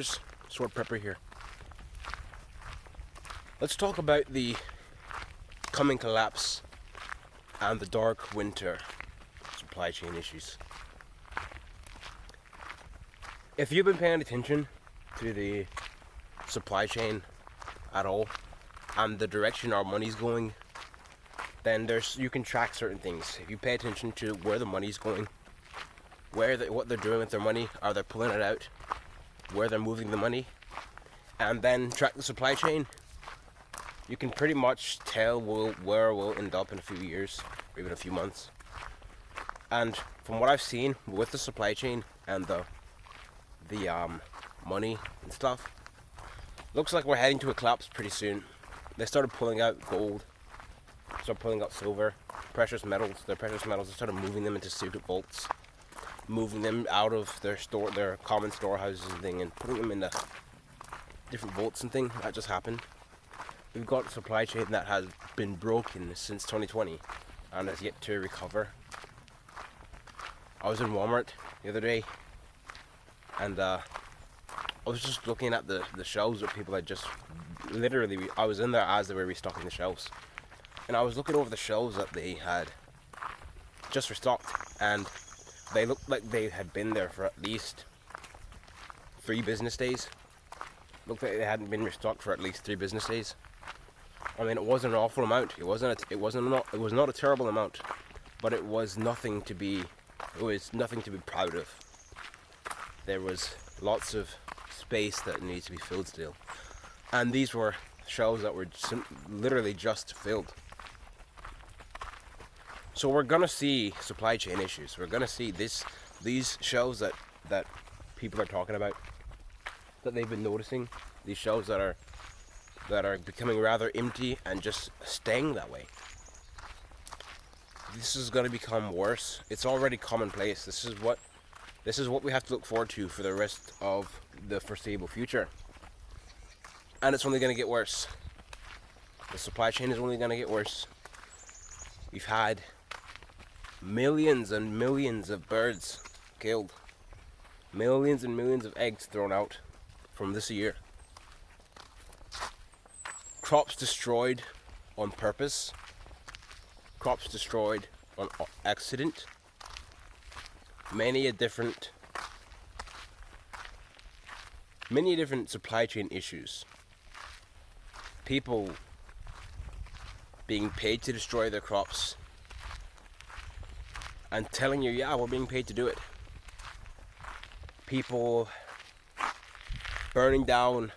Preppers, Sword Prepper here. Let's talk about the coming collapse and the dark winter supply chain issues. If you've been paying attention to the supply chain at all and the direction our money's going, then you can track certain things. If you pay attention to where the money's going, what they're doing with their money, are they pulling it out, where they're moving the money, and then track the supply chain, you can pretty much tell where we'll end up in a few years, or even a few months. And from what I've seen with the supply chain and the money and stuff, looks like we're heading to a collapse pretty soon. They started pulling out gold, started pulling out silver, precious metals. Their precious metals, they started moving them into secret vaults, moving them out of their common storehouses and thing, and putting them into different vaults and thing. That just happened. We've got a supply chain that has been broken since 2020 and has yet to recover. I was in Walmart the other day, and I was just looking at the shelves that people had just literally, I was in there as they were restocking the shelves, and I was looking over the shelves that they had just restocked, and they looked like they had been there for at least 3 business days. Looked like they hadn't been restocked for at least 3 business days. I mean, it wasn't an awful amount. It was not a terrible amount, but it was nothing to be proud of. There was lots of space that needed to be filled still, and these were shelves that were literally just filled. So we're gonna see supply chain issues. We're gonna see these shelves that people are talking about, that they've been noticing. These shelves that are becoming rather empty and just staying that way. This is gonna become worse. It's already commonplace. This is what we have to look forward to for the rest of the foreseeable future. And it's only gonna get worse. The supply chain is only gonna get worse. We've had millions and millions of birds killed, millions and millions of eggs thrown out from this year, crops destroyed on purpose, crops destroyed on accident, many different supply chain issues, people being paid to destroy their crops and telling you, yeah, we're being paid to do it. People burning down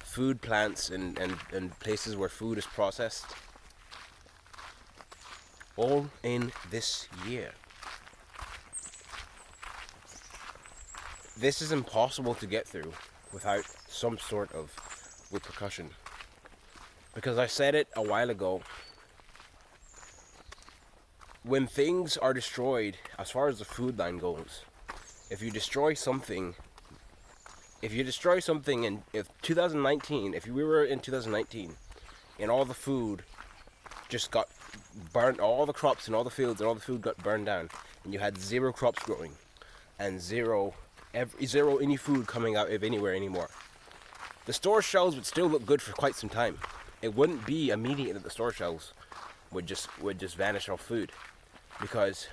food plants and places where food is processed. All in this year. This is impossible to get through without some sort of repercussion. Because I said it a while ago, when things are destroyed, as far as the food line goes, if you destroy something in if 2019, if we were in 2019 and all the food just got burned, all the crops and all the fields and all the food got burned down, and you had 0 crops growing and zero any food coming out of anywhere anymore, the store shelves would still look good for quite some time. It wouldn't be immediate that the store shelves would just vanish off food, because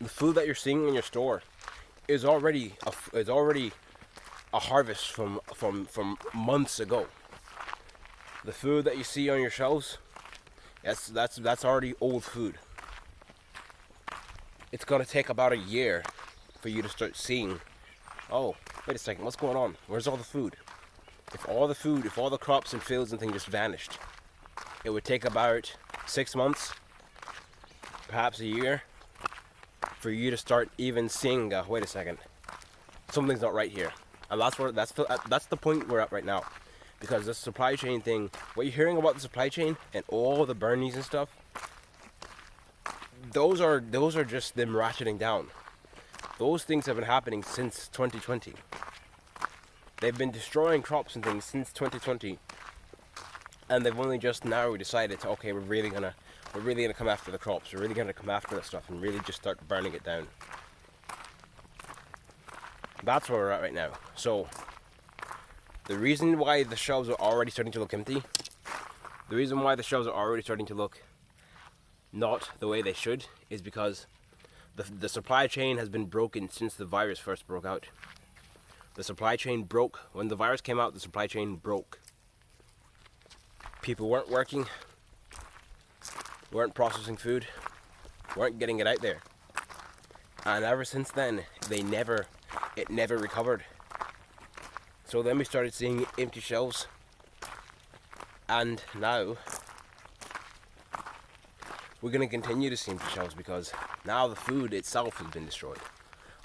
the food that you're seeing in your store is already a harvest from months ago. The food that you see on your shelves, that's already old food. It's gonna take about a year for you to start seeing, oh, wait a second, what's going on? Where's all the food? If all the crops and fields and things just vanished, it would take about 6 months, perhaps a year, for you to start even seeing, wait a second, something's not right here. And that's the point we're at right now. Because the supply chain thing, what you're hearing about the supply chain and all the burnings and stuff, those are just them ratcheting down. Those things have been happening since 2020. They've been destroying crops and things since 2020, and they've only just now decided to, okay, we're really gonna come after the crops. We're really gonna come after the stuff and really just start burning it down. That's where we're at right now. So, the reason why the shelves are already starting to look empty, the reason why the shelves are already starting to look not the way they should, is because the supply chain has been broken since the virus first broke out. The supply chain broke. When the virus came out, the supply chain broke. People weren't working, weren't processing food, weren't getting it out there. And ever since then, it never recovered. So then we started seeing empty shelves. And now, we're going to continue to see empty shelves because now the food itself has been destroyed.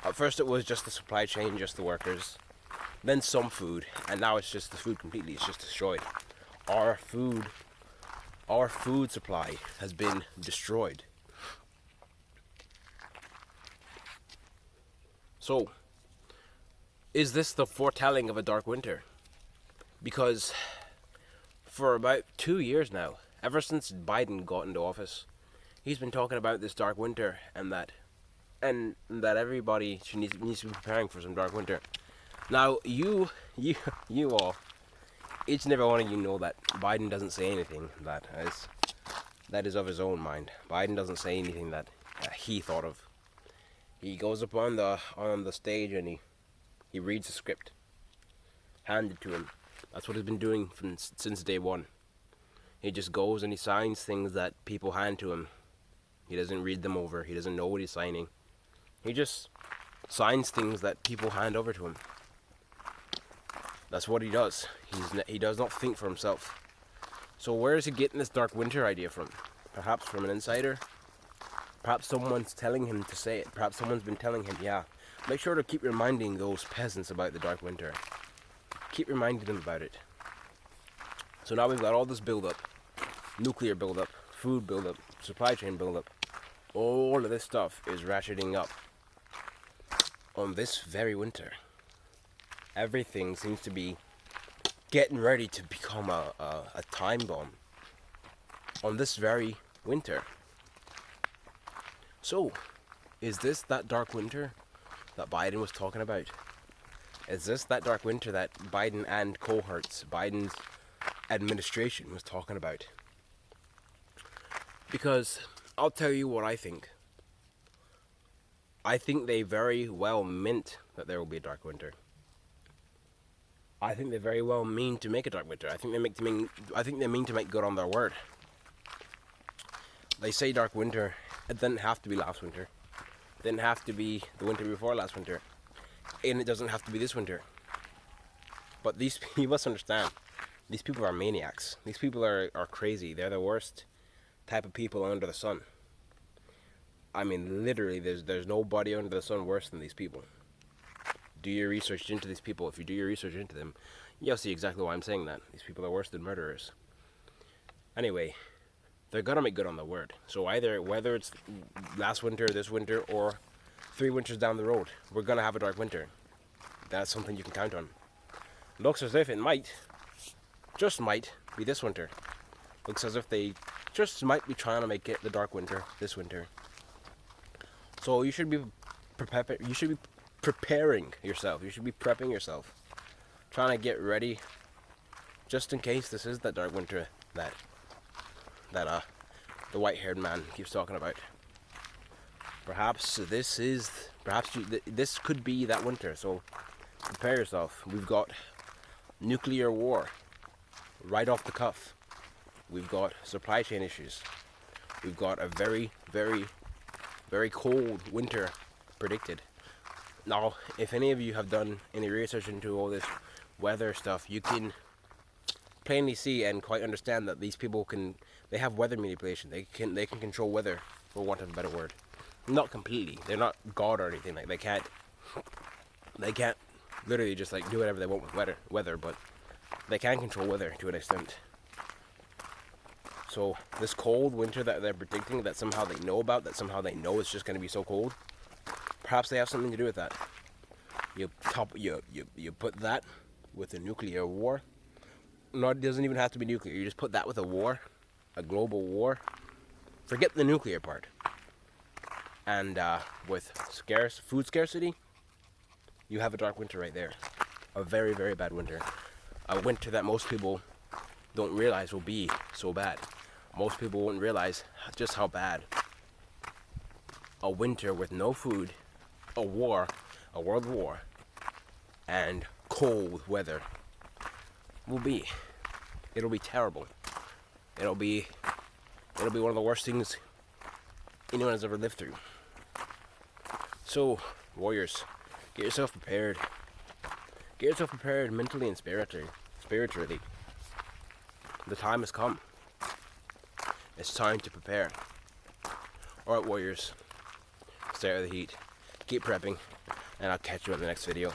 At first it was just the supply chain, just the workers, then some food, and now it's just the food completely, it's just destroyed. Our food supply has been destroyed. So, is this the foretelling of a dark winter? Because for about 2 years now, ever since Biden got into office, he's been talking about this dark winter and that everybody needs to be preparing for some dark winter. Now, you all, each and every one of you know that Biden doesn't say anything that is of his own mind. Biden doesn't say anything that he thought of. He goes up on the stage and he reads the script, handed to him. That's what he's been doing since day one. He just goes and he signs things that people hand to him. He doesn't read them over. He doesn't know what he's signing. He just signs things that people hand over to him. That's what he does. He does not think for himself. So where is he getting this dark winter idea from? Perhaps from an insider? Perhaps someone's telling him to say it. Perhaps someone's been telling him, yeah, make sure to keep reminding those peasants about the dark winter. Keep reminding them about it. So now we've got all this build-up. Nuclear build-up, food build-up, supply chain build-up. All of this stuff is ratcheting up on this very winter. Everything seems to be getting ready to become a time bomb on this very winter. So, is this that dark winter that Biden was talking about? Is this that dark winter that Biden and cohorts, Biden's administration was talking about? Because I'll tell you what I think. I think they very well meant that there will be a dark winter. I think they very well mean to make a dark winter. I think they mean to make good on their word. They say dark winter. It didn't have to be last winter. It didn't have to be the winter before last winter. And it doesn't have to be this winter. But you must understand, these people are maniacs. These people are crazy. They're the worst type of people under the sun. I mean, literally, there's nobody under the sun worse than these people. Do your research into these people. If you do your research into them, you'll see exactly why I'm saying that. These people are worse than murderers. Anyway, they're gonna make good on their word. So whether it's last winter, this winter, or 3 winters down the road, we're gonna have a dark winter. That's something you can count on. Looks as if it just might be this winter. Looks as if they just might be trying to make it the dark winter this winter. So you should be preparing yourself. You should be prepping yourself, trying to get ready, just in case this is that dark winter that the white-haired man keeps talking about. Perhaps this could be that winter. So prepare yourself. We've got nuclear war right off the cuff. We've got supply chain issues. We've got a very, very, very cold winter predicted. Now, if any of you have done any research into all this weather stuff, you can plainly see and quite understand that these people they have weather manipulation. They can control weather, for want of a better word. Not completely. They're not God or anything. Like they can't literally just like do whatever they want with weather, but they can control weather to an extent. So this cold winter that they're predicting, that somehow they know about, that somehow they know it's just going to be so cold, perhaps they have something to do with that. You put that with a nuclear war. No, it doesn't even have to be nuclear. You just put that with a war, a global war. Forget the nuclear part. And with food scarcity, you have a dark winter right there. A very, very bad winter. A winter that most people don't realize will be so bad. Most people won't realize just how bad a winter with no food, a war, a world war, and cold weather will be. It'll be terrible. It'll be one of the worst things anyone has ever lived through. So, warriors, get yourself prepared. Get yourself prepared mentally and spiritually. The time has come. It's time to prepare. Alright, warriors, stay out of the heat. Keep prepping, and I'll catch you in the next video.